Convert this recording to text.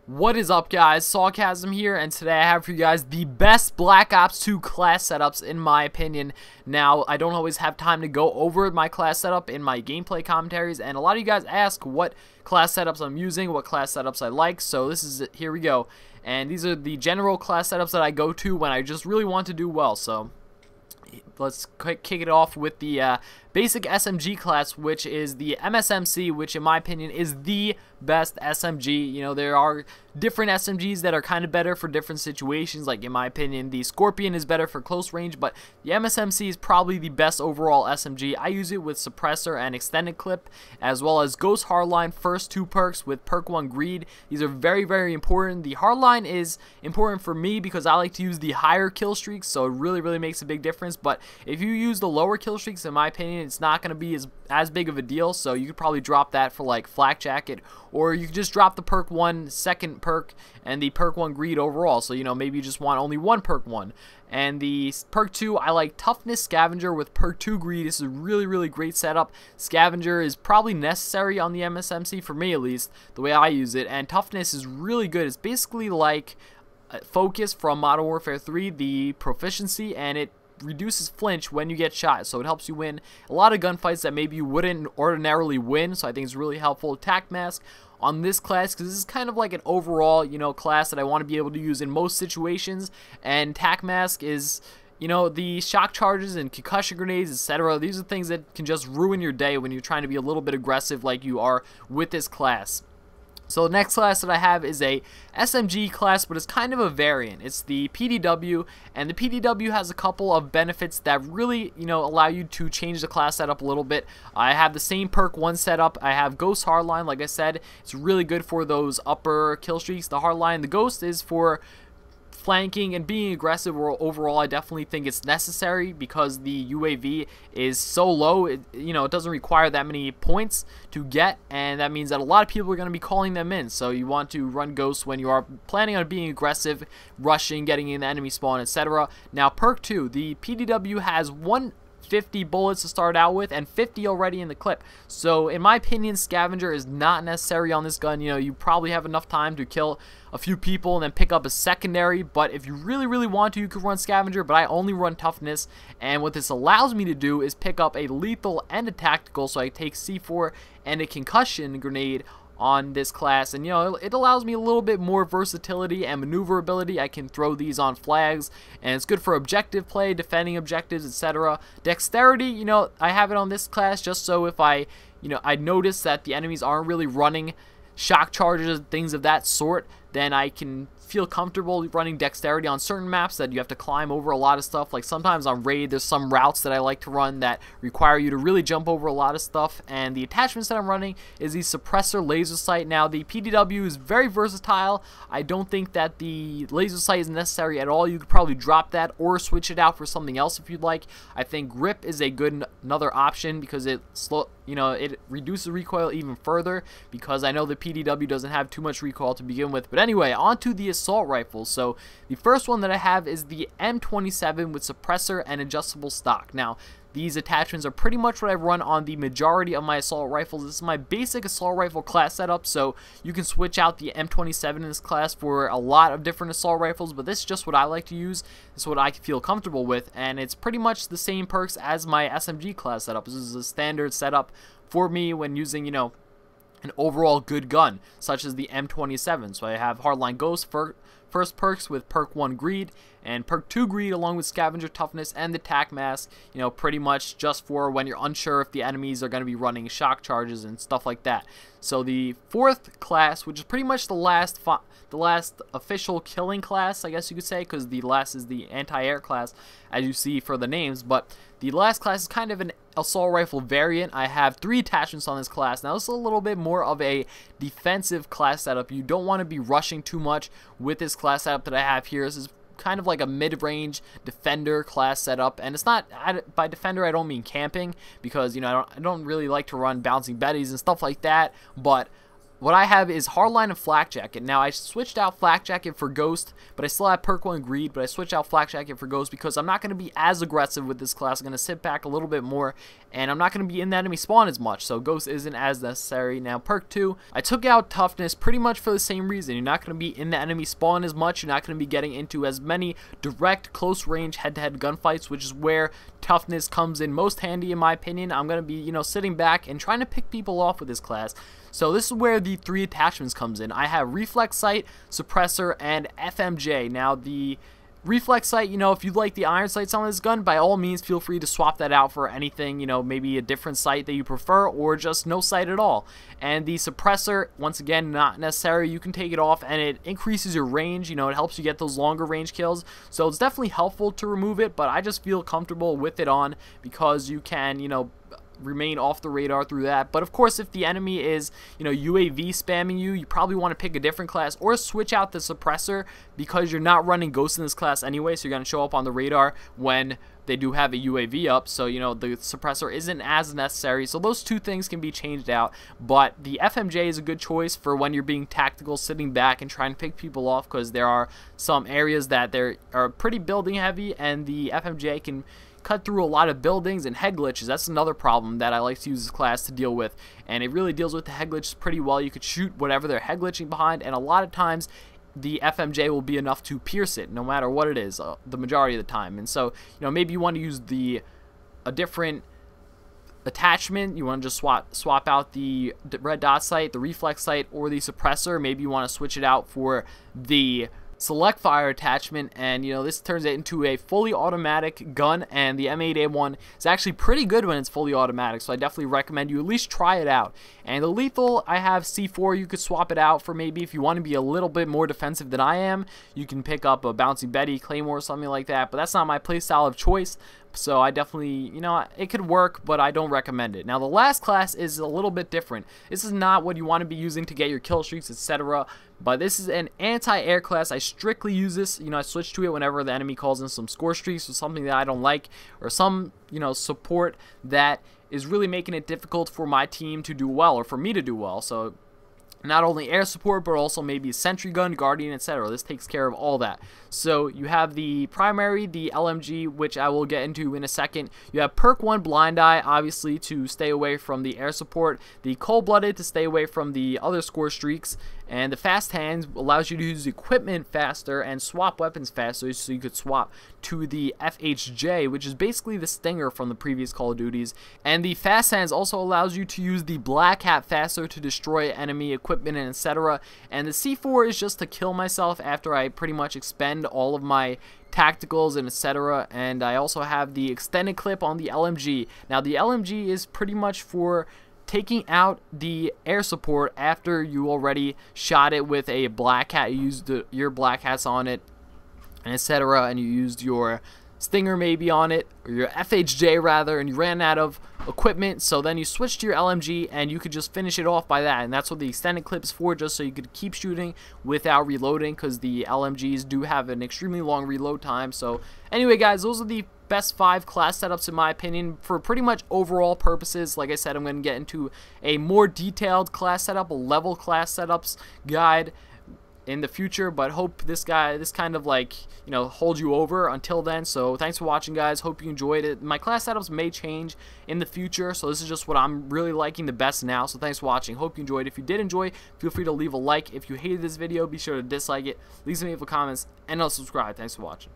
What is up, guys? Sawcasm here, and today I have for you guys the best Black Ops 2 class setups in my opinion. Now, I don't always have time to go over my class setup in my gameplay commentaries, and a lot of you guys ask what class setups I'm using, what class setups I like, so this is it. Here we go. And these are the general class setups that I go to when I just really want to do well, so let's kick it off with the basic SMG class, which is the MSMC, which in my opinion is the best SMG. You know, there are different SMGs that are kind of better for different situations. Like, in my opinion, the Scorpion is better for close range, but the MSMC is probably the best overall SMG. I use it with suppressor and extended clip, as well as Ghost Hardline first two perks with perk 1 Greed. These are very, very important. The Hardline is important for me because I like to use the higher kill streaks, so it really makes a big difference. But if you use the lower kill streaks, in my opinion, it's not going to be as big of a deal, so you could probably drop that for like Flak Jacket, or you could just drop the perk 1 second perk and the perk 1 Greed overall. So, you know, maybe you just want only one perk 1. And the perk 2, I like Toughness Scavenger with perk 2 Greed. This is a really great setup. Scavenger is probably necessary on the MSMC, for me at least, the way I use it, and Toughness is really good. It's basically like Focus from Modern Warfare 3, the proficiency, and it reduces flinch when you get shot, so it helps you win a lot of gunfights that maybe you wouldn't ordinarily win. So I think it's really helpful. Attack Mask on this class, because this is kind of like an overall, you know, class that I want to be able to use in most situations. And Attack Mask is, you know, the shock charges and concussion grenades, etc. These are things that can just ruin your day when you're trying to be a little bit aggressive like you are with this class. So the next class that I have is a SMG class, but it's kind of a variant. It's the PDW, and the PDW has a couple of benefits that really, you know, allow you to change the class setup a little bit. I have the same perk 1 setup. I have Ghost Hardline, like I said. It's really good for those upper kill streaks. The Hardline, the Ghost is for flanking and being aggressive. Overall, I definitely think it's necessary because the UAV is so low. It doesn't require that many points to get, and that means that a lot of people are going to be calling them in. So you want to run Ghost when you are planning on being aggressive, rushing, getting in the enemy spawn, etc. Now, perk 2, the PDW has 150 bullets to start out with and 50 already in the clip. So in my opinion, Scavenger is not necessary on this gun. You know, you probably have enough time to kill a few people and then pick up a secondary, but if you really want to, you could run Scavenger, but I only run Toughness. And what this allows me to do is pick up a lethal and a tactical, so I take C4 and a concussion grenade on this class, and you know, it allows me a little bit more versatility and maneuverability. I can throw these on flags, and it's good for objective play, defending objectives, etc. Dexterity, you know, I have it on this class just so if I notice that the enemies aren't really running shock charges, things of that sort, then I can feel comfortable running dexterity on certain maps that you have to climb over a lot of stuff. Like sometimes on raid, there's some routes that I like to run that require you to really jump over a lot of stuff. And the attachments that I'm running is the suppressor laser sight. Now, the PDW is very versatile. I don't think that the laser sight is necessary at all. You could probably drop that or switch it out for something else if you'd like. I think grip is a good another option because it reduces recoil even further, because I know the PDW doesn't have too much recoil to begin with. But anyway, on to the assault rifles. So the first one that I have is the M27 with suppressor and adjustable stock. Now, these attachments are pretty much what I run on the majority of my assault rifles. This is my basic assault rifle class setup, so you can switch out the M27 in this class for a lot of different assault rifles, but this is just what I like to use. This is what I feel comfortable with, and it's pretty much the same perks as my SMG class setup. This is a standard setup for me when using, you know, an overall good gun, such as the M27. So I have Hardline Ghost first perks with perk 1 Greed and perk 2 Greed along with Scavenger, Toughness, and the Attack Mask, you know, pretty much just for when you're unsure if the enemies are going to be running shock charges and stuff like that. So the fourth class, which is pretty much the last official killing class, I guess you could say, because the last is the anti-air class, as you see for the names, but the last class is kind of an assault rifle variant. I have 3 attachments on this class. Now, this is a little bit more of a defensive class setup. You don't want to be rushing too much with this class setup that I have here. This is kind of like a mid-range defender class setup, and it's not, by defender I don't mean camping, because, you know, I don't really like to run bouncing betties and stuff like that, but what I have is Hardline and Flak Jacket. Now, I switched out Flak Jacket for Ghost, but I still have Perk 1 Greed, but I switched out Flak Jacket for Ghost because I'm not going to be as aggressive with this class. I'm going to sit back a little bit more, and I'm not going to be in the enemy spawn as much, so Ghost isn't as necessary. Now, Perk 2, I took out Toughness pretty much for the same reason. You're not going to be in the enemy spawn as much. You're not going to be getting into as many direct, close-range, head-to-head gunfights, which is where Toughness comes in most handy, in my opinion. I'm going to be, you know, sitting back and trying to pick people off with this class. So this is where the 3 attachments comes in. I have Reflex Sight, Suppressor, and FMJ. Now the Reflex Sight, you know, if you like the iron sights on this gun, by all means feel free to swap that out for anything, you know, maybe a different sight that you prefer, or just no sight at all. And the Suppressor, once again, not necessary. You can take it off and it increases your range, you know, it helps you get those longer range kills. So it's definitely helpful to remove it, but I just feel comfortable with it on because you can, you know, remain off the radar through that. But of course, if the enemy is, you know, UAV spamming you, you probably want to pick a different class or switch out the Suppressor because you're not running Ghost in this class anyway, so you're going to show up on the radar when they do have a UAV up, so you know the Suppressor isn't as necessary. So those 2 things can be changed out, but the FMJ is a good choice for when you're being tactical, sitting back and trying to pick people off, because there are some areas that are pretty building heavy, and the FMJ can cut through a lot of buildings and head glitches. That's another problem that I like to use this class to deal with, and it really deals with the head glitches pretty well. You could shoot whatever they're head glitching behind, and a lot of times the FMJ will be enough to pierce it no matter what it is, the majority of the time. And so, you know, maybe you want to use a different attachment. You want to just swap out the red dot sight, the reflex sight, or the suppressor. Maybe you want to switch it out for the select fire attachment, and you know, this turns it into a fully automatic gun. And the M8A1 is actually pretty good when it's fully automatic, so I definitely recommend you at least try it out. And the lethal, I have C4. You could swap it out for maybe if you want to be a little bit more defensive than I am. You can pick up a Bouncy Betty, Claymore, something like that, but that's not my playstyle of choice. So I definitely, you know, it could work, but I don't recommend it. Now the last class is a little bit different. This is not what you want to be using to get your kill streaks, etc. But this is an anti-air class. I strictly use this. You know, I switch to it whenever the enemy calls in some score streaks or something that I don't like, or some, you know, support that is really making it difficult for my team to do well, or for me to do well. So not only air support, but also maybe sentry gun, guardian, etc. This takes care of all that. So you have the primary, the LMG, which I will get into in a second. You have perk 1 blind eye, obviously, to stay away from the air support. The cold-blooded to stay away from the other score streaks. And the fast hands allows you to use equipment faster and swap weapons faster, so you could swap to the FHJ, which is basically the Stinger from the previous Call of Duties. And the fast hands also allows you to use the Black Hat faster to destroy enemy equipment and etc. And the C4 is just to kill myself after I pretty much expend all of my tacticals and etc. And I also have the extended clip on the LMG. Now the LMG is pretty much for taking out the air support after you already shot it with a black hat. You used your black hats on it and etc. and you used your Stinger maybe on it, or your FHJ rather, and you ran out of equipment, so then you switched to your LMG and you could just finish it off by that. And that's what the extended clip is for, just so you could keep shooting without reloading, because the LMGs do have an extremely long reload time. So anyway guys, those are the best 5 class setups in my opinion for pretty much overall purposes. Like I said, I'm going to get into a more detailed class setup, a level class setups guide in the future, but hope this kind of, like, you know, holds you over until then. So thanks for watching guys, hope you enjoyed it. My class setups may change in the future, so this is just what I'm really liking the best now. So thanks for watching, hope you enjoyed. If you did enjoy, feel free to leave a like. If you hated this video, be sure to dislike it, leave some hateful comments, and subscribe. Thanks for watching.